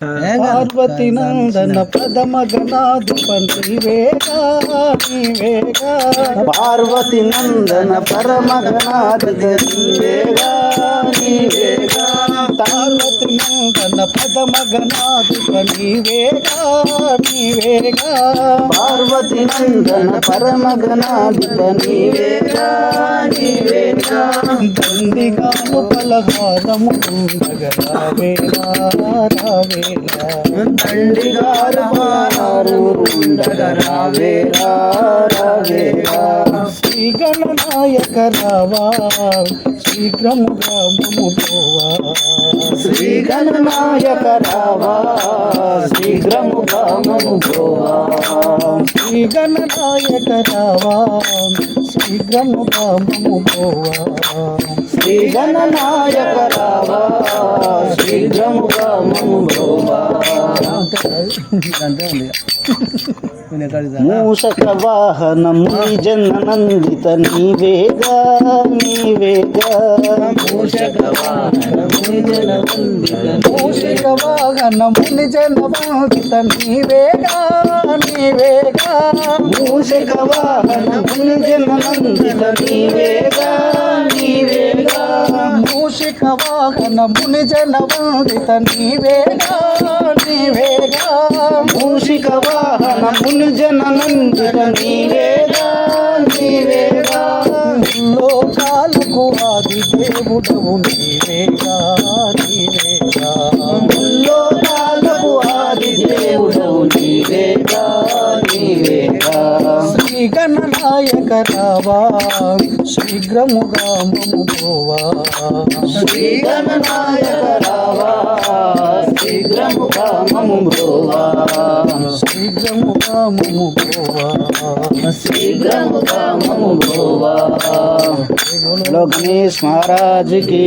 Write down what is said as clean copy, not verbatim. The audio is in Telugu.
పార్వతి నందన ప్రథమ గణాధిపతి నీవేగా పార్వతి నందన పరమ గణాధిపతి నీవేగా పార్వతి నందన ప్రథమ గణాధిపతి నీవేగా పార్వతి నందన పరమ గణాధిపతి నీవేగా దండిగాను పలహారము ఉండగరావేలా శ్రీ గణనాయక రావా శీఘ్రముగా మము పోవా శ్రీ గణనాయక రావా శీఘ్రముగా మము పోవా శ్రీ గణనాయక రావా శీఘ్రముగా మము పోవా శ్రీ గణనాయక రావా శీఘ్రముగా మము పోవా. మూషక వాహనము జనందిత నీవేగా మూషక వాహనము జనందిత నీవేగా మూషక వాహనము జనందిత నీవేగా మూషిక వాహనము జనవందిత నీవేగా మూషిక వాహనము జనందిత నీవేగా లోకాలకు ఆది దేవుడవు నీవేగా లోకాలకు ఆది దేవుడవు నీవేగా శ్రీ గణనాయక రావా శీఘ్రముగా మము పోవా శ్రీ గణనాయక రావా శీఘ్రముగా మము పోవా శీఘ్రముగా మము పోవా శీఘ్రముగా మము పోవా. గణేష్ महाराज की